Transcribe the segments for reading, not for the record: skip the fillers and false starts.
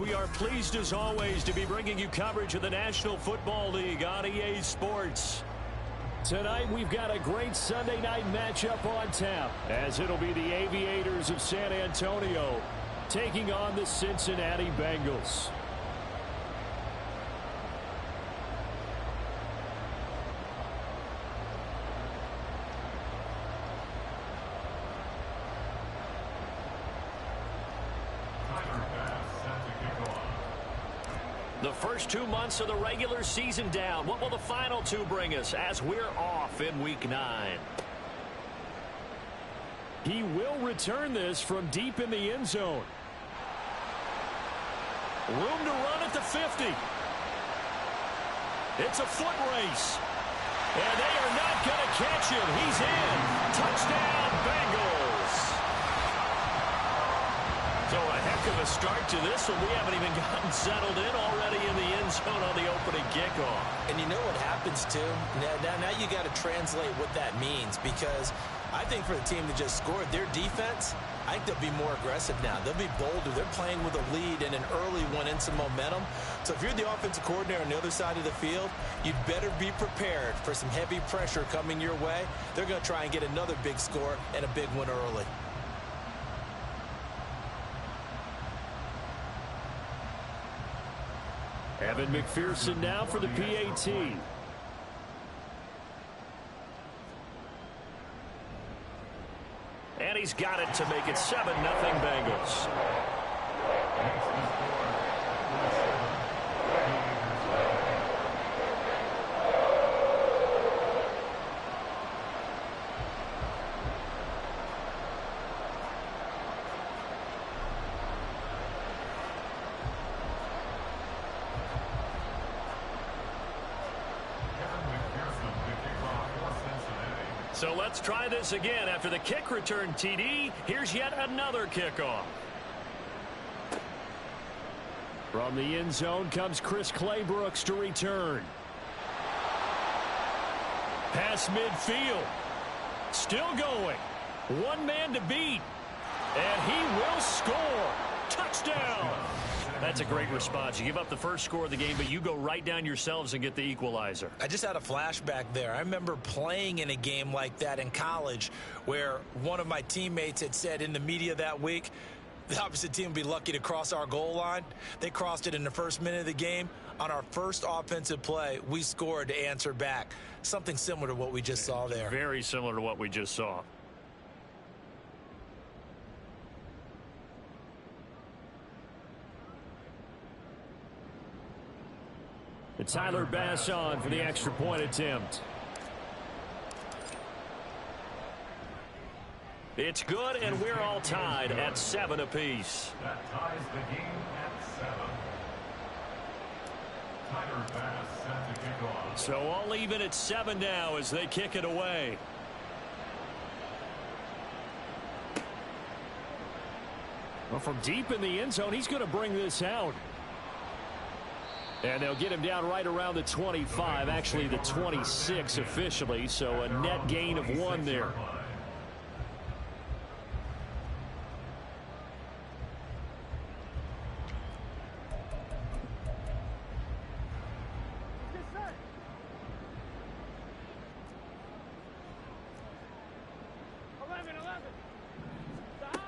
We are pleased as always to be bringing you coverage of the National Football League on EA Sports. Tonight we've got a great Sunday night matchup on tap, as it'll be the Aviators of San Antonio taking on the Cincinnati Bengals. The first 2 months of the regular season down. What will the final two bring us as we're off in Week 9? He will return this from deep in the end zone. Room to run at the 50. It's a foot race. And they are not going to catch him. He's in. Touchdown, Bengals. So a heck of a start to this one. We haven't even gotten settled in already in the end zone on the opening kickoff. And you know what happens, too? Now you got to translate what that means, because I think for the team that just scored, their defense, I think they'll be more aggressive now. They'll be bolder. They're playing with a lead and an early one and some momentum. So if you're the offensive coordinator on the other side of the field, you'd better be prepared for some heavy pressure coming your way. They're going to try and get another big score and a big one early. Evan McPherson now for the PAT. And he's got it to make it 7-0 Bengals. So let's try this again. After the kick return TD, here's yet another kickoff. From the end zone comes Chris Claybrooks to return. Pass midfield. Still going. One man to beat. And he will score. Touchdown. That's a great response. You give up the first score of the game, but you go right down yourselves and get the equalizer. I just had a flashback there. I remember playing in a game like that in college where one of my teammates had said in the media that week, the opposite team would be lucky to cross our goal line. They crossed it in the first minute of the game. On our first offensive play, we scored to answer back. Something similar to what we just saw there. Very similar to what we just saw. And Tyler Bass on for the extra point attempt. It's good, and we're all tied at 7 apiece. That ties the game at 7. Tyler Bass set to kick off. So all even at 7 now as they kick it away. Well, from deep in the end zone, he's going to bring this out. And they'll get him down right around the 25, actually the 26 officially, so a net gain of 1 there.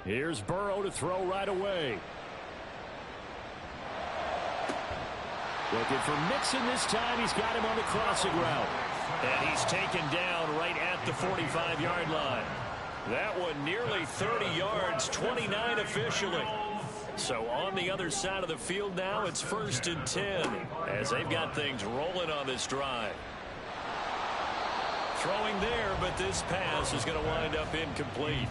Here's Burrow to throw right away. Looking for Mixon this time. He's got him on the crossing route. And he's taken down right at the 45-yard line. That one nearly 30 yards, 29 officially. So on the other side of the field now, it's 1st and 10 as they've got things rolling on this drive. Throwing there, but this pass is going to wind up incomplete.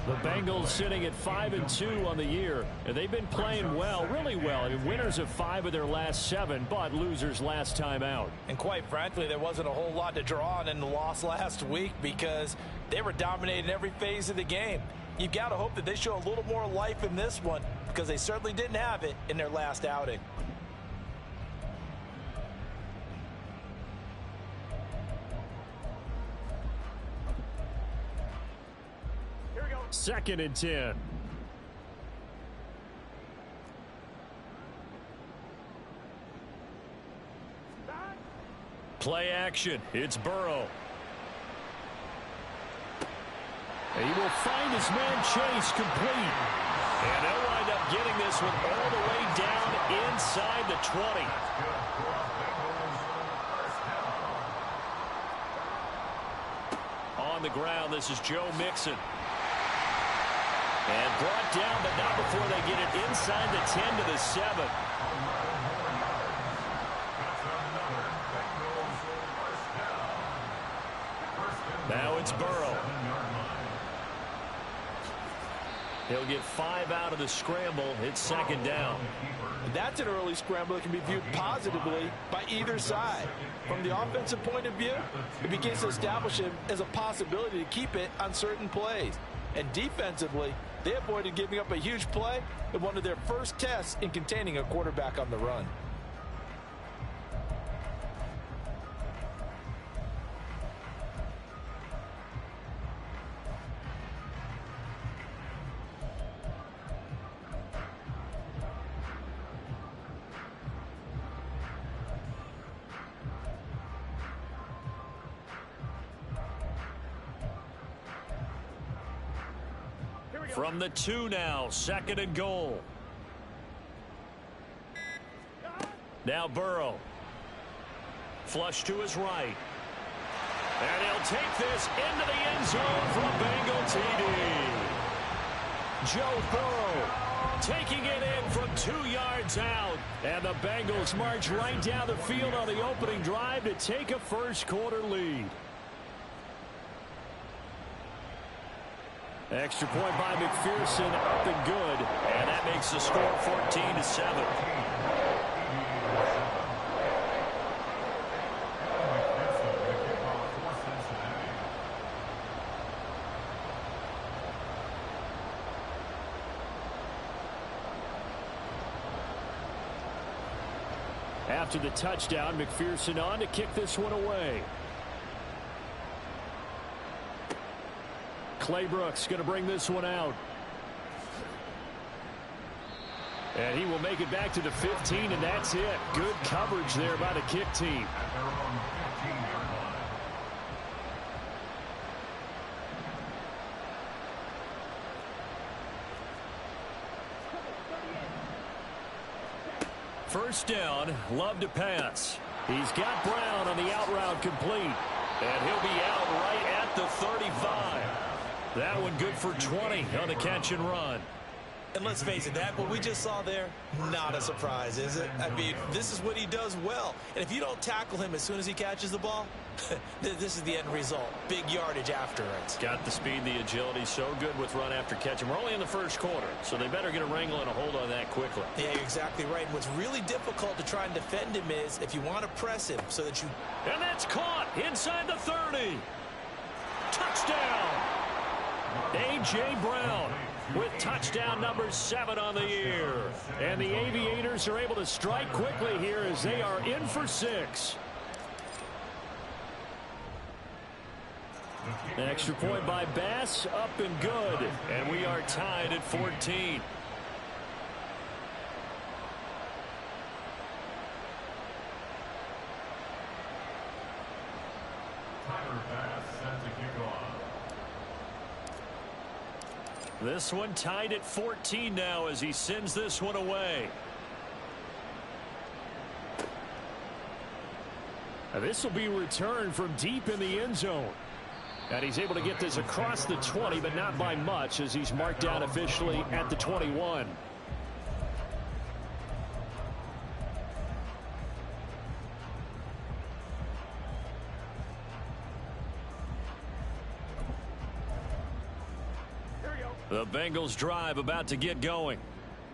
The Bengals sitting at 5-2 on the year, and they've been playing well, really well. I mean, winners of 5 of their last 7, but losers last time out. And quite frankly, there wasn't a whole lot to draw on in the loss last week because they were dominating every phase of the game. You've got to hope that they show a little more life in this one because they certainly didn't have it in their last outing. 2nd and 10. Play action. It's Burrow. He will find his man Chase complete. And they'll wind up getting this one all the way down inside the 20. On the ground, this is Joe Mixon. And brought down, but not before they get it inside the 10 to the 7. Now it's Burrow. He'll get 5 out of the scramble. It's second down. That's an early scramble that can be viewed positively by either side. From the offensive point of view, it begins to establish him as a possibility to keep it on certain plays. And defensively, they avoided giving up a huge play in one of their first tests in containing a quarterback on the run. From the 2 now, second and goal. Now Burrow. Flush to his right. And he'll take this into the end zone for a Bengal TD. Joe Burrow taking it in from 2 yards out. And the Bengals march right down the field on the opening drive to take a first quarter lead. Extra point by McPherson, up and good. And that makes the score 14-7. After the touchdown, McPherson on to kick this one away. Claybrooks going to bring this one out. And he will make it back to the 15, and that's it. Good coverage there by the kick team. First down, Love to pass. He's got Brown on the out route complete. And he'll be out right at the 35. That one good for 20 on the catch and run. And let's face it, that what we just saw there, not a surprise, is it? I mean, this is what he does well. And if you don't tackle him as soon as he catches the ball, this is the end result. Big yardage after it. Got the speed, the agility, so good with run after catch. And we're only in the first quarter, so they better get a wrangle and a hold on that quickly. Yeah, you're exactly right. And what's really difficult to try and defend him is if you want to press him so that you... And that's caught inside the 30. Touchdown! A.J. Brown with touchdown number 7 on the year. And the Aviators are able to strike quickly here as they are in for 6. An extra point by Bass, up and good. And we are tied at 14. This one tied at 14 now as he sends this one away. Now this will be returned from deep in the end zone. And he's able to get this across the 20, but not by much as he's marked down officially at the 21. The Bengals drive about to get going.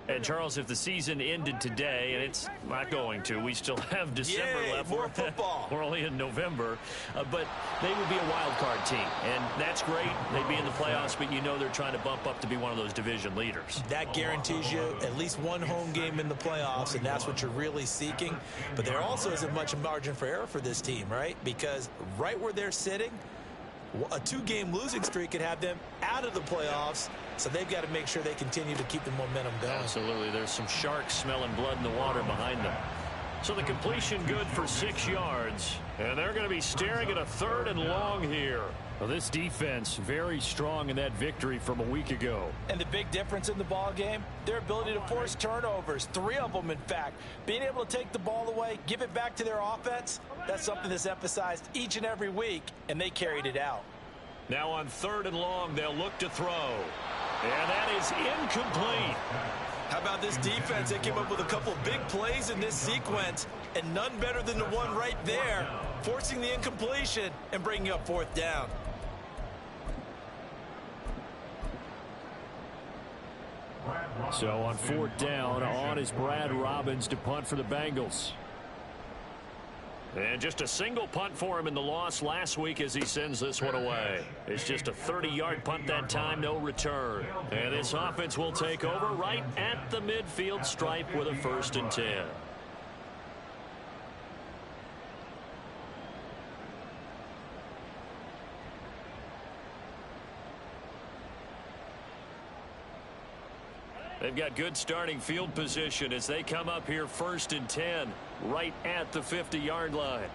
And Charles, if the season ended today, and it's not going to, we still have December left. More football. We're only in November, but they would be a wild card team, and that's great. They'd be in the playoffs, but you know they're trying to bump up to be one of those division leaders. That guarantees you at least one home game in the playoffs, and that's what you're really seeking. But there also isn't much margin for error for this team, right? Because right where they're sitting, a 2-game losing streak could have them out of the playoffs, so they've got to make sure they continue to keep the momentum going. Absolutely. There's some sharks smelling blood in the water behind them. So the completion good for 6 yards. And they're going to be staring at a 3rd and long here. Well, this defense very strong in that victory from a week ago. And the big difference in the ball game, their ability to force turnovers, 3 of them in fact. Being able to take the ball away, give it back to their offense, that's something that's emphasized each and every week, and they carried it out. Now on 3rd and long, they'll look to throw. And that is incomplete. How about this defense? They came up with a couple of big plays in this sequence, and none better than the one right there, forcing the incompletion and bringing up 4th down. So on 4th down, on is Brad Robbins to punt for the Bengals. And just a single punt for him in the loss last week as he sends this one away. It's just a 30-yard punt that time, no return. And this offense will take over right at the midfield stripe with a 1st and 10. They've got good starting field position as they come up here 1st and 10 right at the 50-yard line.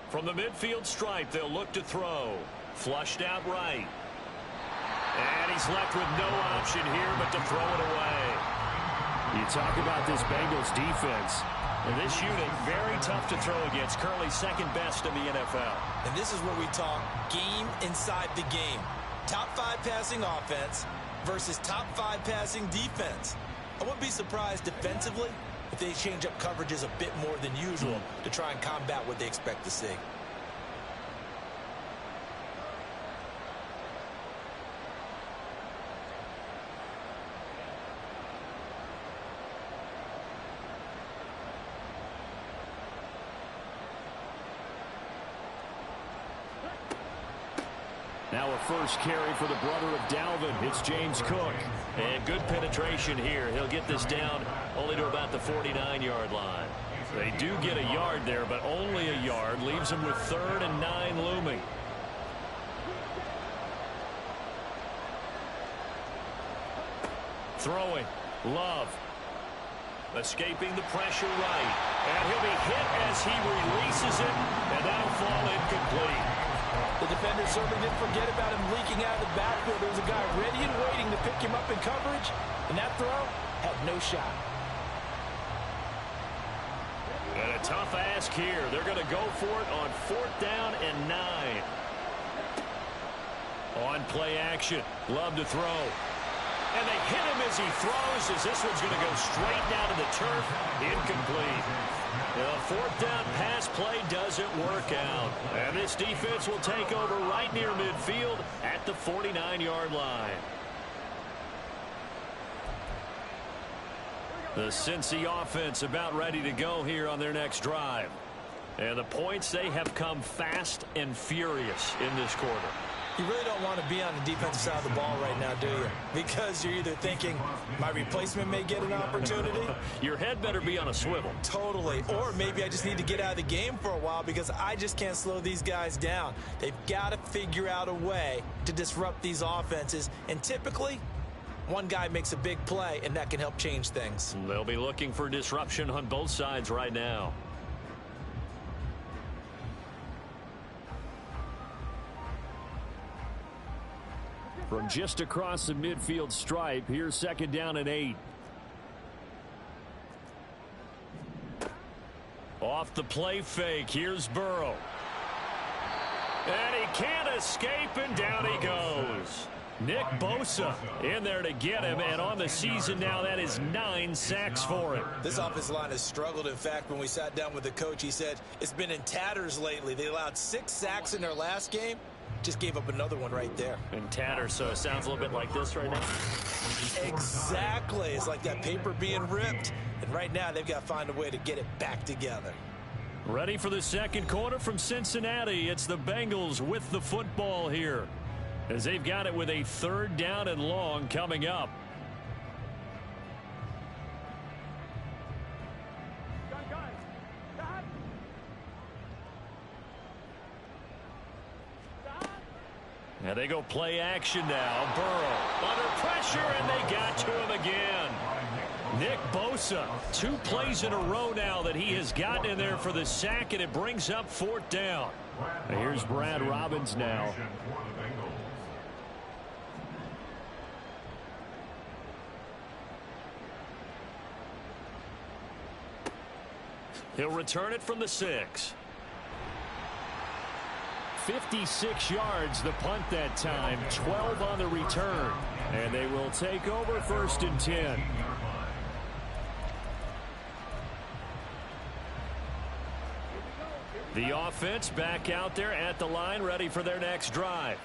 From the midfield stripe, they'll look to throw. Flushed out right. And he's left with no option here but to throw it away. You talk about this Bengals defense. And this unit, very tough to throw against. Currently 2nd best in the NFL. And this is where we talk game inside the game. Top 5 passing offense versus top 5 passing defense. I wouldn't be surprised defensively if they change up coverages a bit more than usual to try and combat what they expect to see. Now a first carry for the brother of Dalvin. It's James Cook. And good penetration here. He'll get this down only to about the 49-yard line. They do get a yard there, but only a yard. Leaves them with 3rd and 9 looming. Throwing. Love. Escaping the pressure right. And he'll be hit as he releases it. And that'll fall incomplete. The defender certainly didn't forget about him leaking out of the backfield. There was a guy ready and waiting to pick him up in coverage, and that throw had no shot. And a tough ask here. They're going to go for it on 4th down and 9. On play action. Love to throw. And they hit him as he throws, as this one's going to go straight down to the turf. Incomplete. The 4th down pass play doesn't work out. And this defense will take over right near midfield at the 49-yard line. The Cincy offense about ready to go here on their next drive. And the points, they have come fast and furious in this quarter. You really don't want to be on the defensive side of the ball right now, do you? Because you're either thinking, my replacement may get an opportunity. Your head better be on a swivel. Totally. Or maybe I just need to get out of the game for a while because I just can't slow these guys down. They've got to figure out a way to disrupt these offenses. And typically, one guy makes a big play, and that can help change things. They'll be looking for disruption on both sides right now. From just across the midfield stripe, here's 2nd down and 8. Off the play fake, here's Burrow. And he can't escape, and down he goes. Nick Bosa in there to get him, and on the season now, that is 9 sacks for him. This offensive line has struggled. In fact, when we sat down with the coach, he said it's been in tatters lately. They allowed 6 sacks in their last game. Just gave up another one right there. In tatters, so it sounds a little bit like this right now. Exactly. It's like that paper being ripped. And right now, they've got to find a way to get it back together. Ready for the second quarter from Cincinnati. It's the Bengals with the football here, as they've got it with a 3rd down and long coming up. And they go play action now. Burrow under pressure, and they got to him again. Nick Bosa, 2 plays in a row now that he has gotten in there for the sack, and it brings up 4th down. Here's Brad Robbins now. He'll return it from the 6. 56 yards the punt that time, 12 on the return. And they will take over 1st and 10. The offense back out there at the line, ready for their next drive.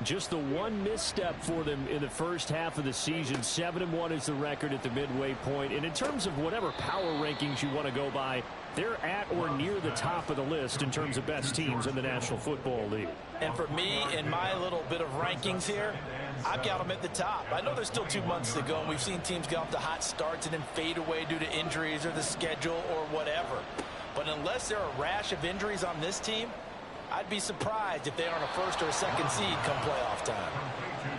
Just the one misstep for them in the first half of the season. 7-1 is the record at the midway point. And in terms of whatever power rankings you want to go by, they're at or near the top of the list in terms of best teams in the National Football League. And for me, in my little bit of rankings here, I've got them at the top. I know there's still 2 months to go, and we've seen teams get off to hot starts and then fade away due to injuries or the schedule or whatever. But unless there are a rash of injuries on this team, I'd be surprised if they aren't a 1st or a 2nd seed come playoff time.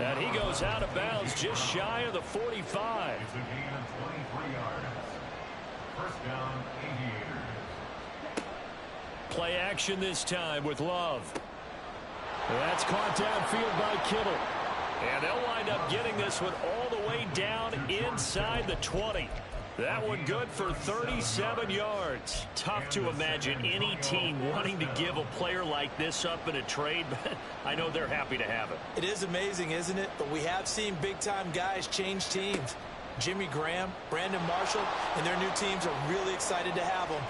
And he goes out of bounds just shy of the 45. It's a gain of 23 yards. 1st down, Aviators. Play action this time with Love. That's caught downfield by Kittle. And they'll wind up getting this one all the way down inside the 20. That one good for 37 yards. Tough to imagine any team wanting to give a player like this up in a trade, but I know they're happy to have it. It is amazing, isn't it? But we have seen big-time guys change teams. Jimmy Graham, Brandon Marshall, and their new teams are really excited to have them.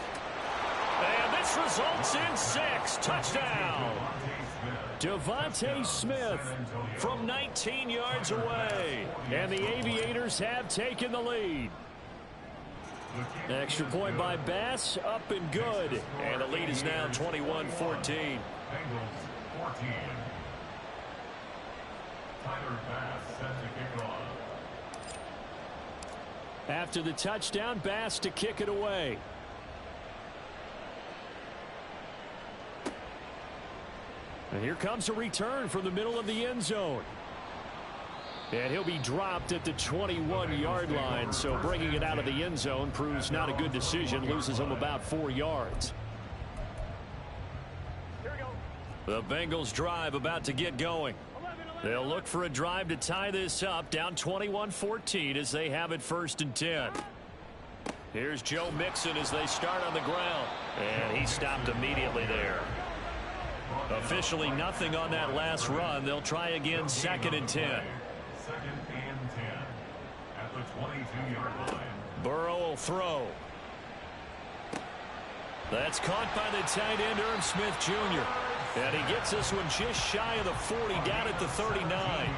And this results in 6. Touchdown. Devontae Smith from 19 yards away. And the Aviators have taken the lead. Extra point by Bass, up and good. And the lead is now 21-14. Bengals 14. Tyler Bass set to kick off. After the touchdown, Bass to kick it away. And here comes a return from the middle of the end zone. And he'll be dropped at the 21-yard line, so bringing it out of the end zone proves not a good decision, loses him about 4 yards. The Bengals drive about to get going. They'll look for a drive to tie this up, down 21-14 as they have it 1st and 10. Here's Joe Mixon as they start on the ground, and he stopped immediately there. Officially nothing on that last run. They'll try again 2nd and 10. 2nd and 10 at the 22-yard line. Burrow will throw. That's caught by the tight end, Irv Smith Jr. And he gets this one just shy of the 40, down at the 39.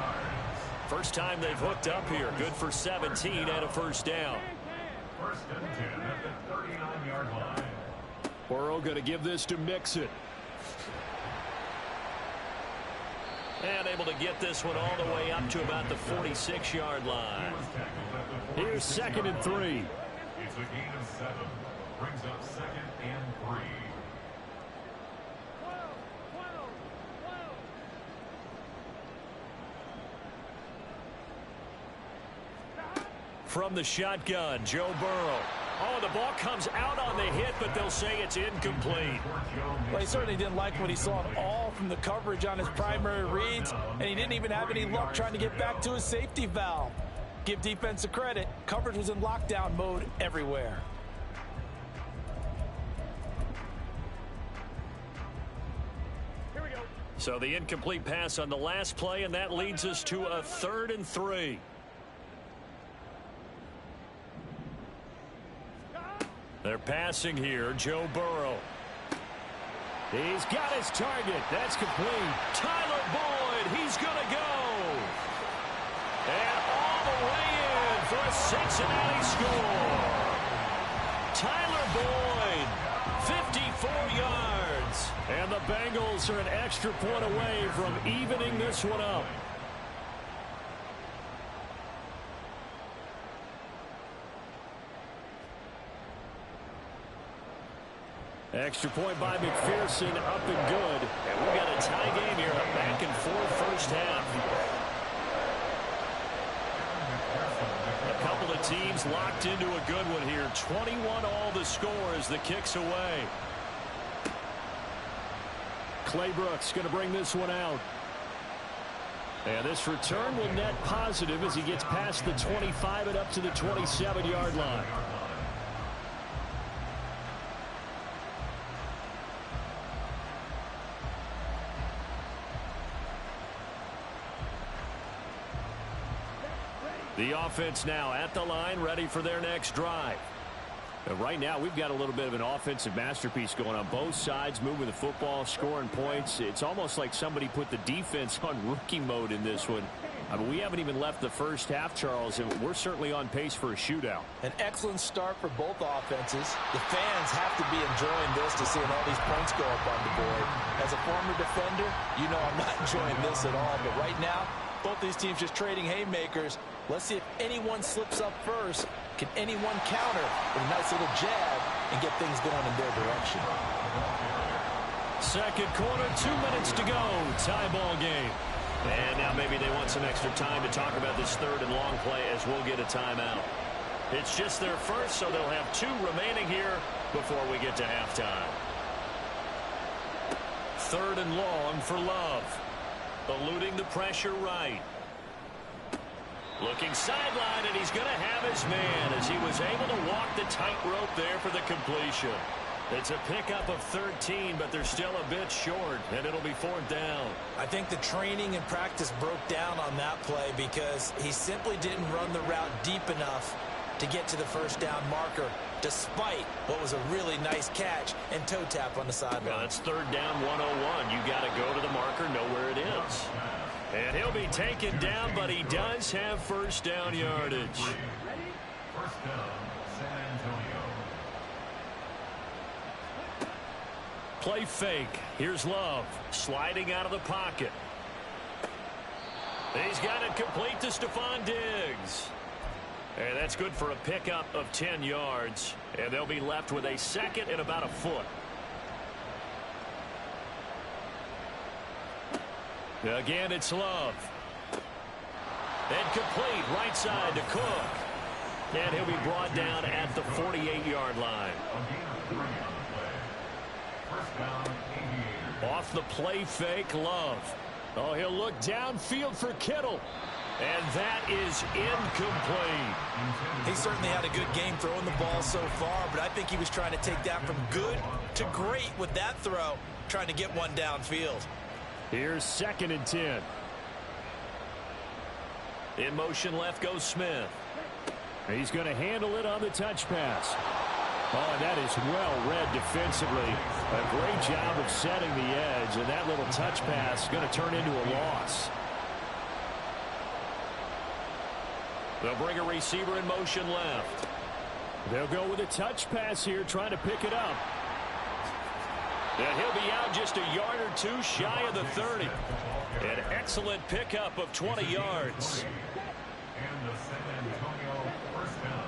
First time they've hooked up here. Good for 17 and a 1st down. 1st and 10 at the 39-yard line. Burrow going to give this to Mixon. And able to get this one all the way up to about the 46-yard line. Here's 2nd and 3. It's a gain of 7. Brings up 2nd and 3. From the shotgun, Joe Burrow. Oh, the ball comes out on the hit, but they'll say it's incomplete. Well, he certainly didn't like what he saw at all from the coverage on his primary reads, and he didn't even have any luck trying to get back to his safety valve. Give defense a credit. Coverage was in lockdown mode everywhere. So the incomplete pass on the last play, and that leads us to a 3rd and 3. They're passing here. Joe Burrow. He's got his target. That's complete. Tyler Boyd. He's going to go. And all the way in for a Cincinnati score. Tyler Boyd, 54 yards. And the Bengals are an extra point away from evening this one up. Extra point by McPherson, up and good. And we've got a tie game here, a back-and-forth first half. A couple of teams locked into a good one here. 21 all the score as the kick's away. Claybrooks going to bring this one out. And this return will net positive as he gets past the 25 and up to the 27-yard line. The offense now at the line, ready for their next drive. Right now, we've got a little bit of an offensive masterpiece going on both sides, moving the football, scoring points. It's almost like somebody put the defense on rookie mode in this one. I mean, we haven't even left the first half, Charles, and we're certainly on pace for a shootout. An excellent start for both offenses. The fans have to be enjoying this to seeing all these points go up on the board. As a former defender, you know I'm not enjoying this at all. But right now, both these teams just trading haymakers. Let's see if anyone slips up first. Can anyone counter with a nice little jab and get things going in their direction? Second quarter, 2 minutes to go. Tie ball game. And now maybe they want some extra time to talk about this third and long play as we'll get a timeout. It's just their first, so they'll have 2 remaining here before we get to halftime. Third and long for Love. Eluding the pressure right. Looking sideline, and he's going to have his man as he was able to walk the tightrope there for the completion. It's a pickup of 13, but they're still a bit short, and it'll be 4th down. I think the training and practice broke down on that play because he simply didn't run the route deep enough to get to the first down marker, despite what was a really nice catch and toe tap on the sideline. Well, that's 3rd down 101. You got to go to the marker, know where it is. And he'll be taken down, but he does have first down yardage. First down, San Antonio. Play fake. Here's Love sliding out of the pocket. He's got it complete to Stephon Diggs. And that's good for a pickup of 10 yards. And they'll be left with a second and about a foot. Again, it's Love. And complete right side to Cook. And he'll be brought down at the 48-yard line. Off the play fake, Love. Oh, he'll look downfield for Kittle. And that is incomplete. He certainly had a good game throwing the ball so far, but I think he was trying to take that from good to great with that throw, trying to get one downfield. Here's 2nd and 10. In motion left goes Smith. He's going to handle it on the touch pass. Oh, and that is well read defensively. A great job of setting the edge, and that little touch pass is going to turn into a loss. They'll bring a receiver in motion left. They'll go with a touch pass here, trying to pick it up. And he'll be out just a yard or 2 shy of the 30. An excellent pickup of 20 yards. And the San Antonio first down.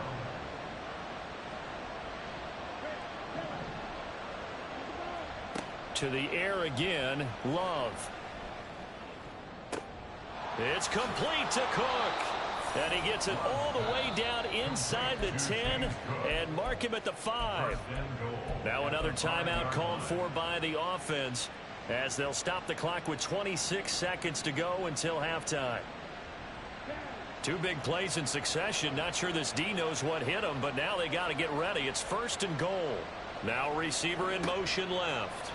To the air again, Love. It's complete to Cook. And he gets it all the way down inside the 10 and mark him at the 5. Now another timeout called for by the offense as they'll stop the clock with 26 seconds to go until halftime. 2 big plays in succession. Not sure this D knows what hit him, but now they got to get ready. It's 1st and goal. Now receiver in motion left.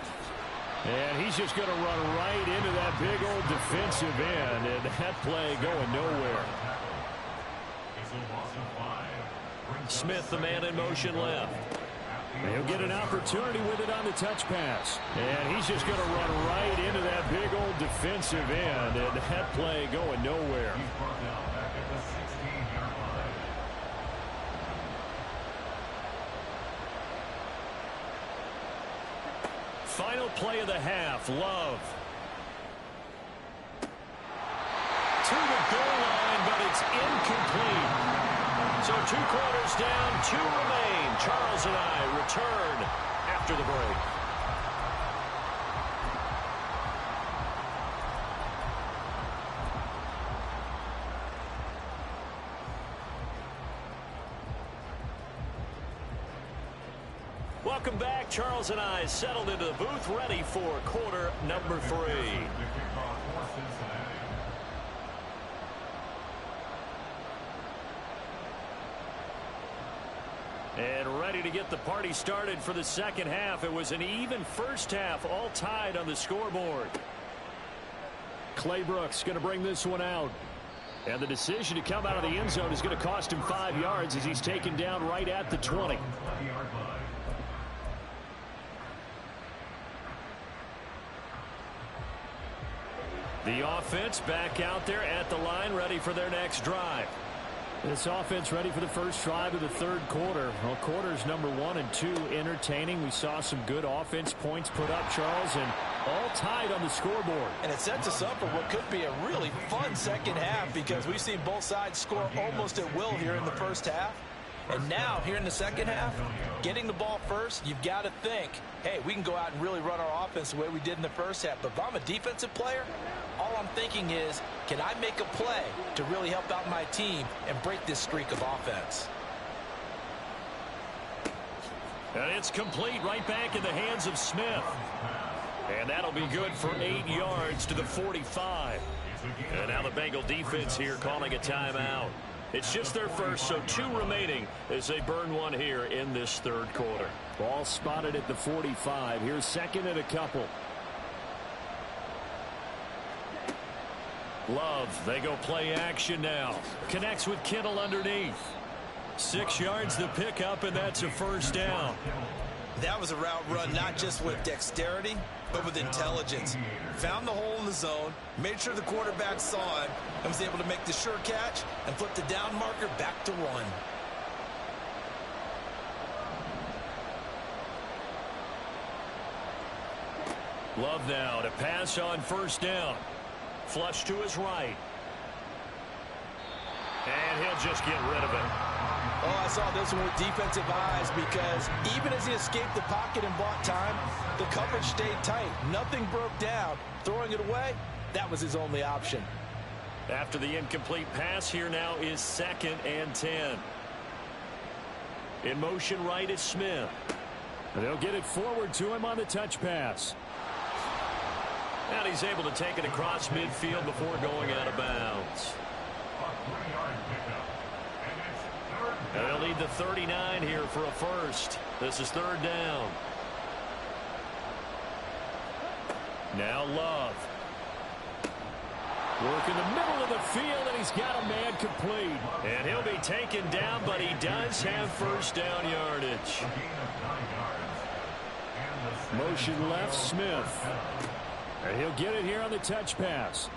And he's just going to run right into that big old defensive end, and that play going nowhere. Smith, the man in motion left. He'll get an opportunity with it on the touch pass. And he's just going to run right into that big old defensive end, and that play going nowhere. Final play of the half, Love. To the goal line, but it's incomplete. So 2 quarters down, 2 remain. Charles and I return after the break. Welcome back. Charles and I settled into the booth, ready for quarter number 3. And ready to get the party started for the second half. It was an even first half, all tied on the scoreboard. Clay Brooks going to bring this one out. And the decision to come out of the end zone is going to cost him 5 yards as he's taken down right at the 20. The offense back out there at the line, ready for their next drive. This offense ready for the first drive of the third quarter. Well, quarters number 1 and 2 entertaining. We saw some good offense points put up, Charles, and all tied on the scoreboard. And it sets us up for what could be a really fun second half because we've seen both sides score almost at will here in the first half. And now, here in the second half, getting the ball first, you've got to think, hey, we can go out and really run our offense the way we did in the first half. But if I'm a defensive player, all I'm thinking is, can I make a play to really help out my team and break this streak of offense? And it's complete right back in the hands of Smith. And that'll be good for 8 yards to the 45. And now the Bengal defense here calling a timeout. It's just their first, so 2 remaining as they burn one here in this third quarter. Ball spotted at the 45. Here's second and a couple. Love, they go play action now. Connects with Kittle underneath. 6 yards the pickup, and that's a first down. That was a route run not just with dexterity, but with intelligence. Found the hole in the zone, made sure the quarterback saw it, and was able to make the sure catch and flip the down marker back to 1. Love now to pass on first down. Flush to his right. And he'll just get rid of it. Oh, I saw this one with defensive eyes because even as he escaped the pocket and bought time, the coverage stayed tight. Nothing broke down. Throwing it away, that was his only option. After the incomplete pass, here now is 2nd and 10. In motion right is Smith. They'll get it forward to him on the touch pass. And he's able to take it across midfield before going out of bounds. And they'll need the 39 here for a first. This is 3rd down. Now Love. Work in the middle of the field, and he's got a man complete. And he'll be taken down, but he does have first down yardage. Motion left, Smith. And he'll get it here on the touch pass.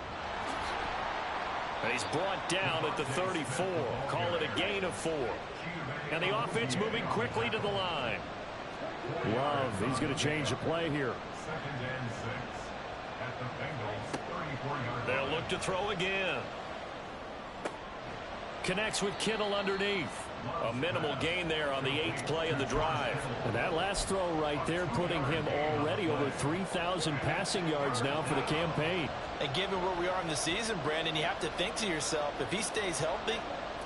And he's brought down at the 34. Call it a gain of 4. And the offense moving quickly to the line. Love, he's going to change the play here. 2nd and 6 at the Bengals 34-yard line. They'll look to throw again. Connects with Kittle underneath. A minimal gain there on the 8th play of the drive. And that last throw right there putting him already over 3,000 passing yards now for the campaign. And given where we are in the season, Brandon, you have to think to yourself, if he stays healthy,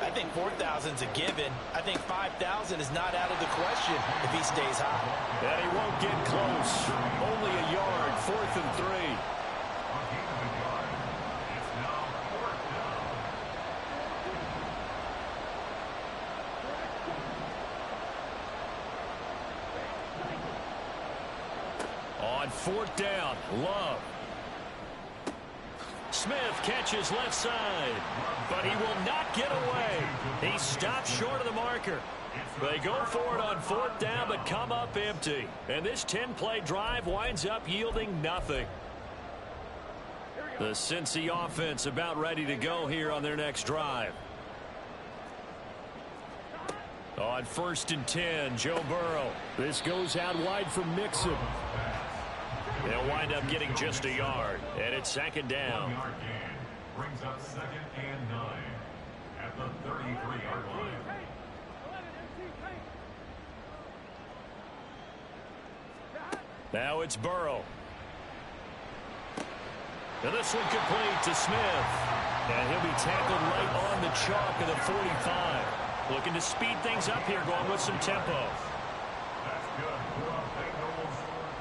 I think 4,000 is a given. I think 5,000 is not out of the question if he stays high. And he won't get close. Only a yard, 4th and 3. It's now 4th down. On 4th down, Love. Smith catches left side, but he will not get away. He stops short of the marker. They go for it on 4th down, but come up empty. And this 10-play drive winds up yielding nothing. The Cincy offense about ready to go here on their next drive. On 1st and 10, Joe Burrow. This goes out wide for Mixon. They'll wind up getting just a yard, and it's 2nd down. 1-yard gain brings up 2nd and 9 at the 33-yard line. Now it's Burrow. And this one complete to Smith. And he'll be tackled right on the chalk of the 45. Looking to speed things up here, going with some tempo. That's good for the Bengals.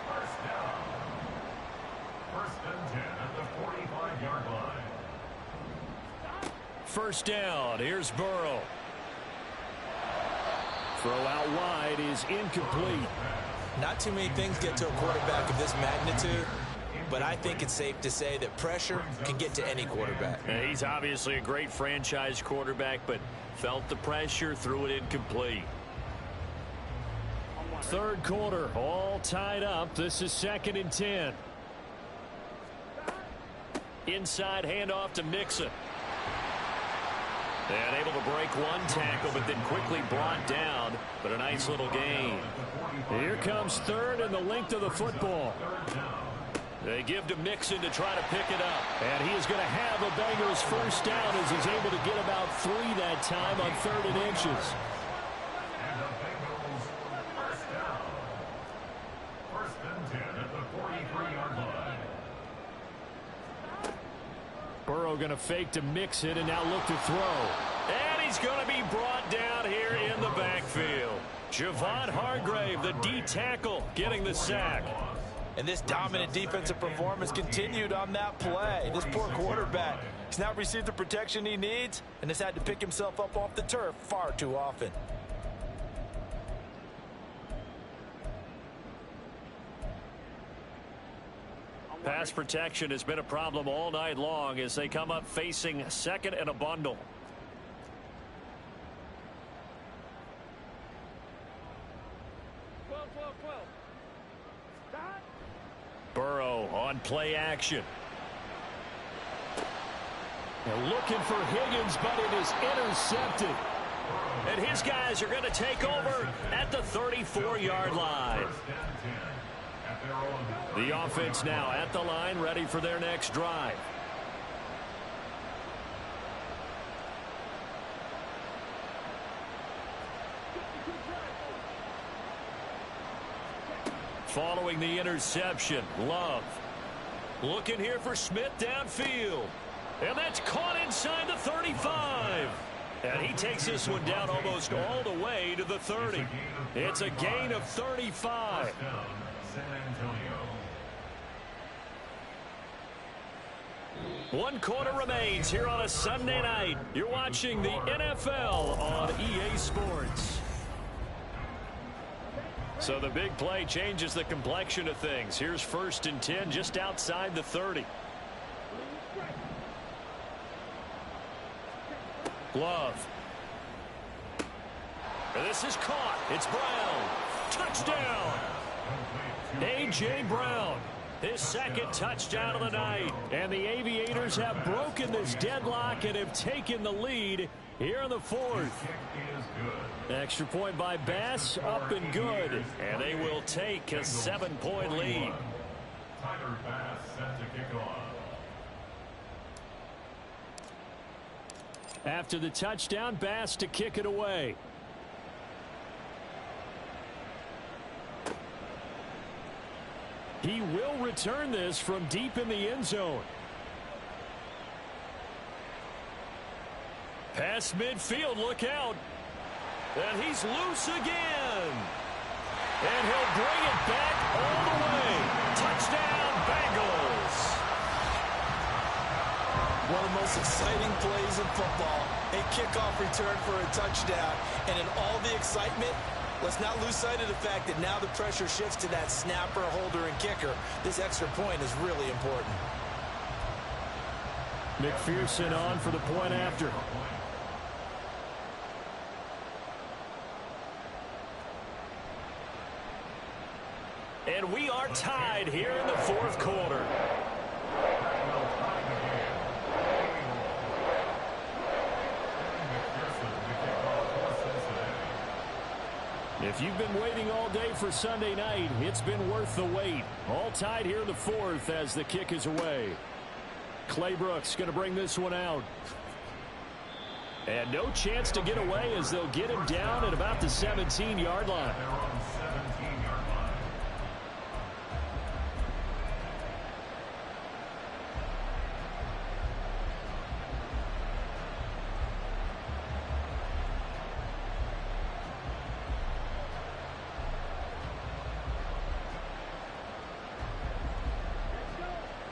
First down. First and 10 at the 45-yard line. First down. Here's Burrow. Throw out wide is incomplete. Not too many things get to a quarterback of this magnitude, but I think it's safe to say that pressure can get to any quarterback. He's obviously a great franchise quarterback, but felt the pressure, threw it incomplete. Third quarter, all tied up. This is 2nd and 10. Inside handoff to Mixon. And able to break one tackle, but then quickly brought down. But a nice little gain. Here comes third and the length of the football. They give to Mixon to try to pick it up. And he is going to have a Bengals first down as he's able to get about 3 that time on 3rd and inches. And the Bengals first down. First and 10 at the 43-yard line. Burrow going to fake to Mixon and now look to throw. And he's going to be brought down here in the backfield. Javon Hargrave, the D tackle, getting the sack. And this dominant defensive performance continued on that play. This poor quarterback has not received the protection he needs and has had to pick himself up off the turf far too often. Pass protection has been a problem all night long as they come up facing 2nd and a bundle. Burrow on play action. They're looking for Higgins, but it is intercepted. And his guys are going to take over at the 34-yard line. The offense now at the line, ready for their next drive. Following the interception, Love. Looking here for Smith downfield. And that's caught inside the 35. And he takes this one down almost all the way to the 30. It's a gain of 35. San Antonio. 1 quarter remains here on a Sunday night. You're watching the NFL on EA Sports. So the big play changes the complexion of things. Here's 1st and 10 just outside the 30. Love. And this is caught. It's Brown. Touchdown. A.J. Brown. His 2nd touchdown of the night. And the Aviators have broken this deadlock and have taken the lead here in the 4th. Extra point by Bass, up and good. And they will take a 7-point lead. Tyler Bass set to kick off. After the touchdown, Bass to kick it away. He will return this from deep in the end zone. Past midfield, look out. And he's loose again. And he'll bring it back all the way. Touchdown, Bengals. One of the most exciting plays in football. A kickoff return for a touchdown. And in all the excitement, let's not lose sight of the fact that now the pressure shifts to that snapper, holder, and kicker. This extra point is really important. McPherson on for the point after. And we are tied here in the 4th quarter. If you've been waiting all day for Sunday night, it's been worth the wait. All tied here in the 4th as the kick is away. Clay Brooks going to bring this one out. And no chance to get away as they'll get him down at about the 17-yard line.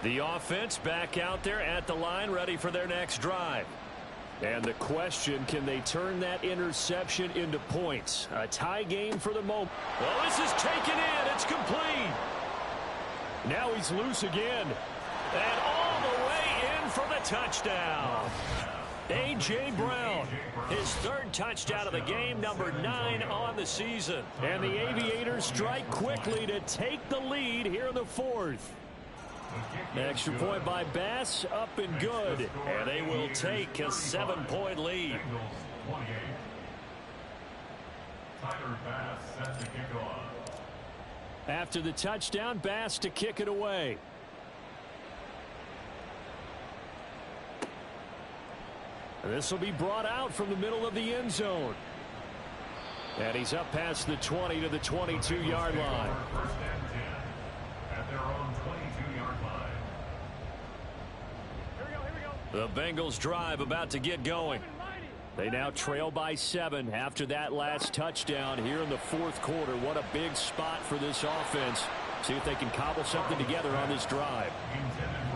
The offense back out there at the line, ready for their next drive. And the question, can they turn that interception into points? A tie game for the moment. Oh, this is taken in. It's complete. Now he's loose again. And all the way in for the touchdown. A.J. Brown, his third touchdown of the game, number 9 on the season. And the Aviators strike quickly to take the lead here in the fourth. Extra point by Bass, up and good. And they will take a 7-point lead. After the touchdown, Bass to kick it away. This will be brought out from the middle of the end zone. And he's up past the 20 to the 22-yard line. First and 10 at their own 22-yard line. The Bengals drive about to get going. They now trail by 7 after that last touchdown here in the fourth quarter. What a big spot for this offense. See if they can cobble something together on this drive.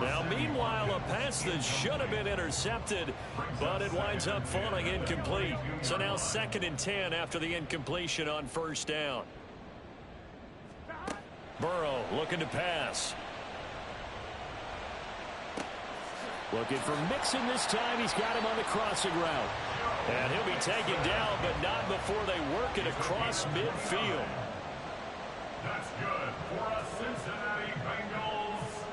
Now, meanwhile, a pass that should have been intercepted, but it winds up falling incomplete. So now 2nd and 10 after the incompletion on first down. Burrow looking to pass. Looking for Mixon this time. He's got him on the crossing route. And he'll be taken down, but not before they work it across midfield. That's good for a Cincinnati Bengals.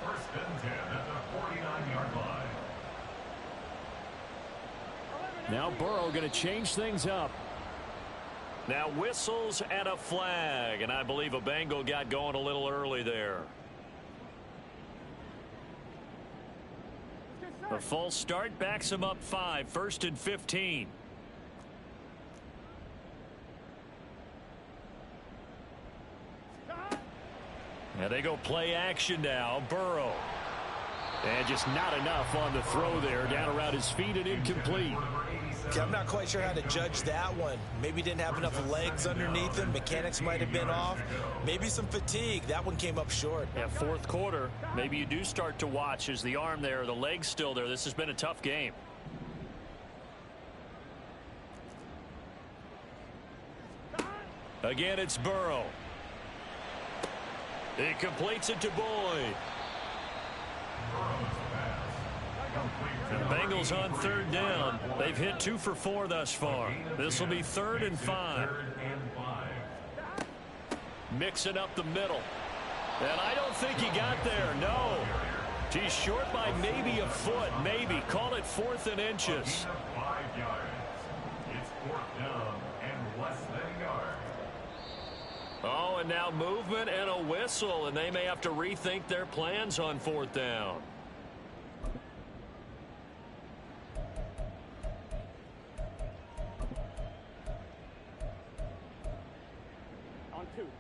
First and 10 at the 49-yard line. Now Burrow going to change things up. Now whistles and a flag, and I believe a Bengal got going a little early there. A false start backs him up 5, 1st and 15. And they go play action now. Burrow. And just not enough on the throw there. Down around his feet and incomplete. Okay, I'm not quite sure how to judge that one. Maybe didn't have enough legs underneath him. Mechanics might have been off. Maybe some fatigue. That one came up short. Yeah, fourth quarter. Maybe you do start to watch. Is the arm there, the leg's still there? This has been a tough game. Again, it's Burrow. He completes it to Boyd. The Bengals on 3rd down. They've hit 2 for 4 thus far. This will be 3rd and 5. Mixing up the middle. And I don't think he got there. No. He's short by maybe a foot. Maybe. Call it 4th and inches. 5 yards. It's 4th down and less than a yard. Oh, and now movement and a whistle, and they may have to rethink their plans on 4th down.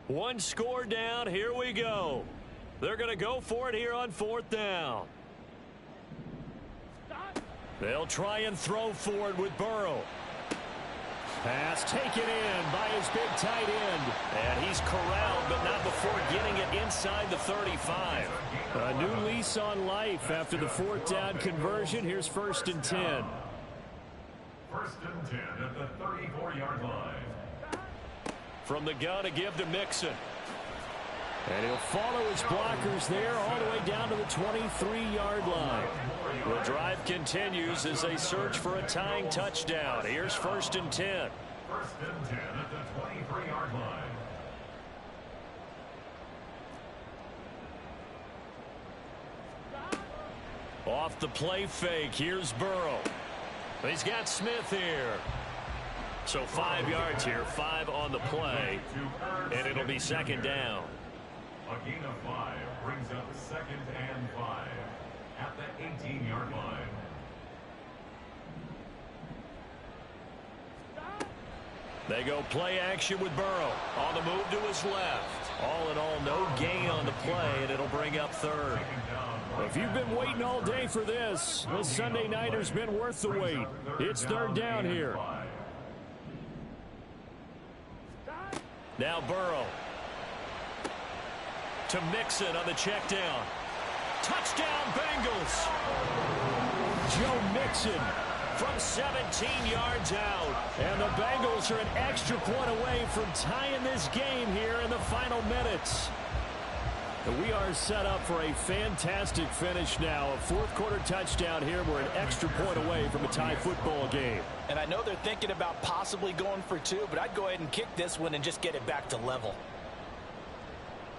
One score down. Here we go. They're going to go for it here on 4th down. They'll try and throw for it with Burrow. Pass taken in by his big tight end. And he's corralled, but not before getting it inside the 35. A new lease on life after the 4th down conversion. Here's 1st and 10. 1st and 10 at the 34-yard line. From the gun to give to Mixon. And he'll follow his blockers there all the way down to the 23-yard line. The drive continues as they search for a tying touchdown. Here's 1st and 10. 1st and 10 at the 23-yard line. Off the play fake, here's Burrow. He's got Smith here. So 5 yards here, 5 on the play, and it'll be 2nd down. A gain of 5 brings up 2nd and 5 at the 18-yard line. They go play action with Burrow. On the move to his left. All in all, no gain on the play, and it'll bring up 3rd. If you've been waiting all day for this Sunday nighter's been worth the wait. It's 3rd down here. Now Burrow. To Mixon on the check down. Touchdown, Bengals. Joe Mixon from 17 yards out. And the Bengals are an extra point away from tying this game here in the final minutes. We are set up for a fantastic finish now. A fourth-quarter touchdown here. We're an extra point away from a tie football game. And I know they're thinking about possibly going for two, but I'd go ahead and kick this one and just get it back to level.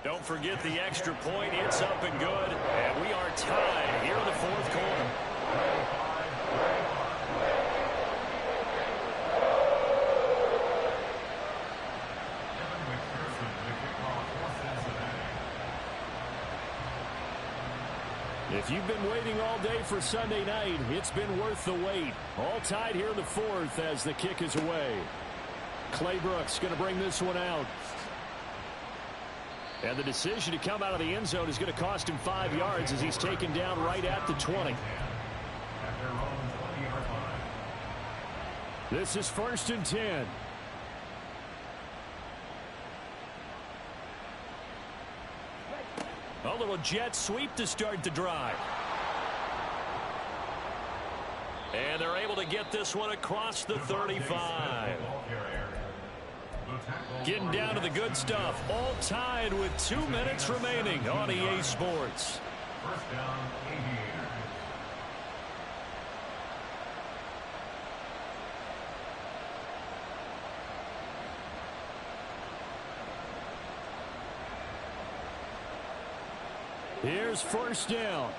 Don't forget the extra point. It's up and good. And we are tied here in the fourth quarter. If you've been waiting all day for Sunday night, it's been worth the wait. All tied here in the fourth as the kick is away. Clay Brooks going to bring this one out. And the decision to come out of the end zone is going to cost him 5 yards as he's taken down right at the 20. This is 1st and 10. A little jet sweep to start the drive. And they're able to get this one across the 35. Getting down to the good stuff. All tied with 2 minutes remaining on EA Sports. First down, Aviators. Here's 1st down.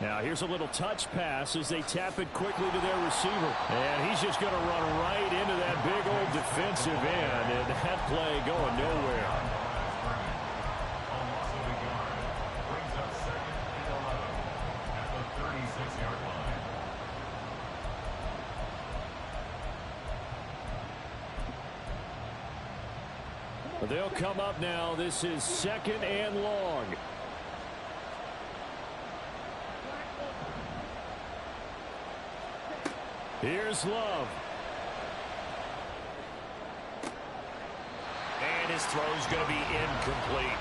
Now here's a little touch pass as they tap it quickly to their receiver. And he's just going to run right into that big old defensive end. And that play going nowhere. They'll come up now. This is 2nd and long. Here's Love. And his throw's going to be incomplete.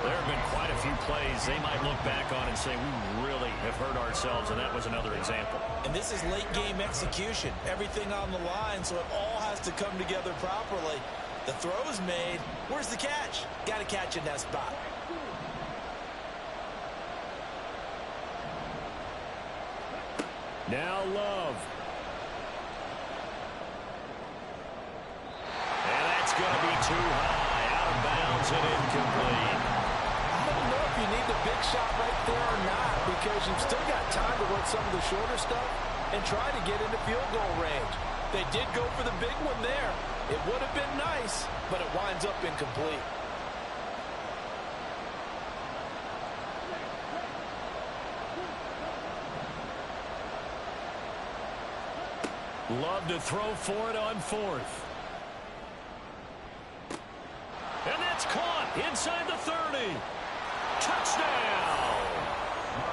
There have been quite a few plays they might look back on and say, we really have hurt ourselves, and that was another example. And this is late game execution. Everything on the line, so it all has to come together properly. The throw's made. Where's the catch? Got to catch in that spot. Now Love. And that's going to be too high. Out of bounds and incomplete. I don't know if you need the big shot right there or not, because you've still got time to work some of the shorter stuff and try to get into field goal range. They did go for the big one there. It would have been nice, but it winds up incomplete. Love to throw for it on 4th. And that's caught inside the 30. Touchdown!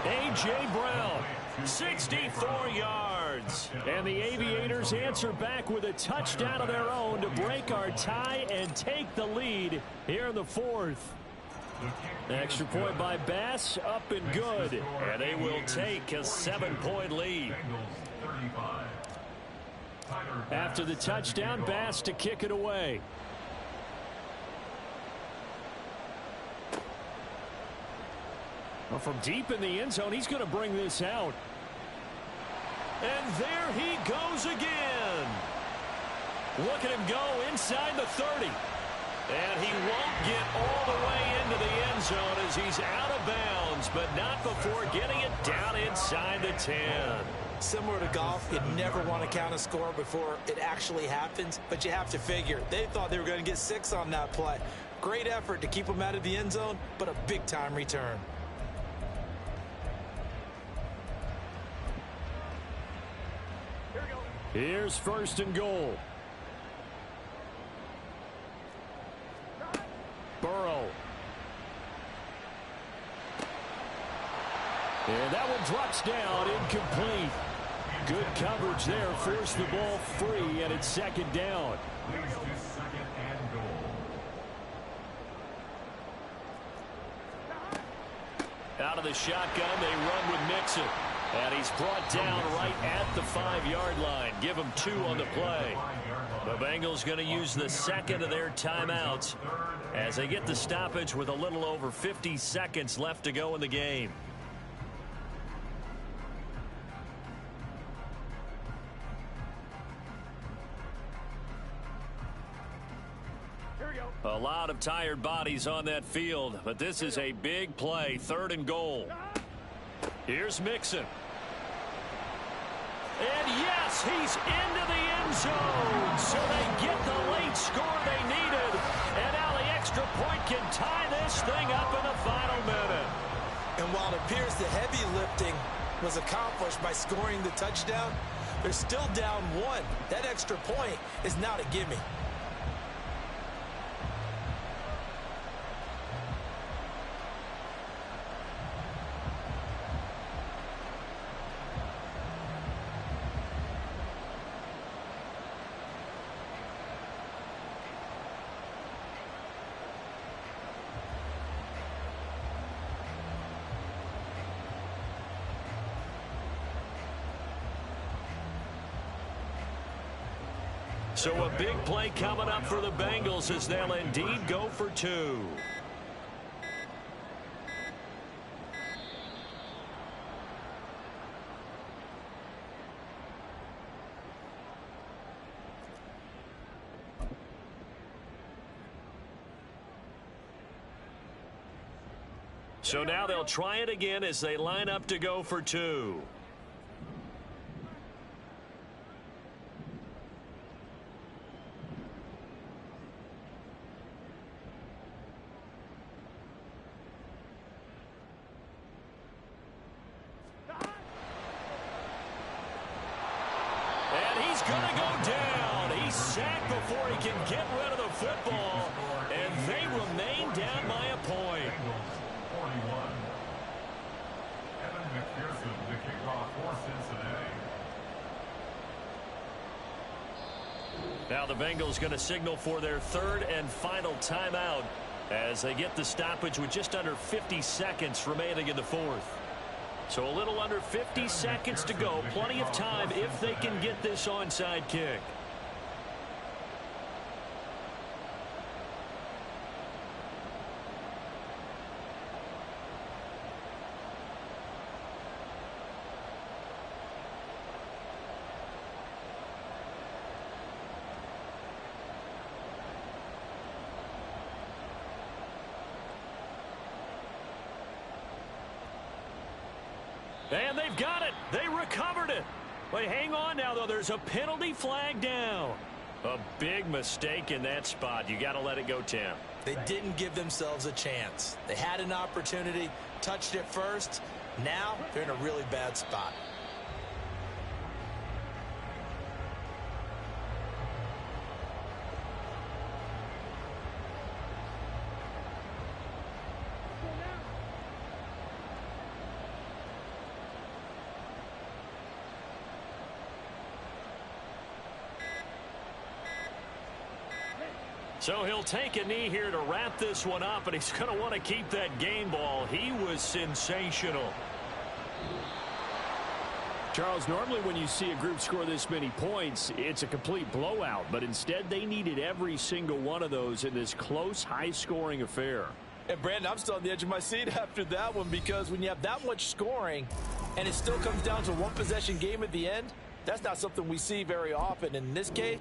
A.J. Brown, 64 yards. And the Aviators answer back with a touchdown of their own to break our tie and take the lead here in the 4th. Extra point by Bass, up and good. And they will take a 7-point lead. After the touchdown, Bass to kick it away. Well, from deep in the end zone, he's going to bring this out. And there he goes again. Look at him go inside the 30. And he won't get all the way into the end zone as he's out of bounds, but not before getting it down inside the 10. Similar to golf, you never want to count a score before it actually happens, but you have to figure they thought they were going to get 6 on that play. Great effort to keep them out of the end zone, but a big-time return. Here's 1st and goal. Burrow. And that one drops down, incomplete. Good coverage there, forced the ball free, and it's second down. Leads to second and goal. Out of the shotgun, they run with Mixon. And he's brought down right at the 5-yard line. Give him 2 on the play. The Bengals going to use the second of their timeouts as they get the stoppage with a little over 50 seconds left to go in the game. A lot of tired bodies on that field, but this is a big play, 3rd and goal. Here's Mixon. And yes, he's into the end zone. So they get the late score they needed. And now the extra point can tie this thing up in the final minute. And while it appears the heavy lifting was accomplished by scoring the touchdown, they're still down 1. That extra point is now a gimme. So a big play coming up for the Bengals as they'll indeed go for 2. So now they'll try it again as they line up to go for 2. Going to go down. He's sacked before he can get rid of the football, and they remain down by a point. 41. Evan McPherson, the kickoff for Cincinnati. Now the Bengals going to signal for their 3rd and final timeout as they get the stoppage with just under 50 seconds remaining in the 4th. So a little under 50 seconds to go. Plenty of time if they can get this onside kick. And they've got it. They recovered it. But hang on now, though. There's a penalty flag down. A big mistake in that spot. You got to let it go, Tim. They didn't give themselves a chance. They had an opportunity, touched it first. Now they're in a really bad spot. So he'll take a knee here to wrap this one up, and he's going to want to keep that game ball. He was sensational. Charles, normally when you see a group score this many points, it's a complete blowout. But instead, they needed every single one of those in this close, high-scoring affair. And, Brandon, I'm still on the edge of my seat after that one, because when you have that much scoring and it still comes down to one possession game at the end, that's not something we see very often. In this case,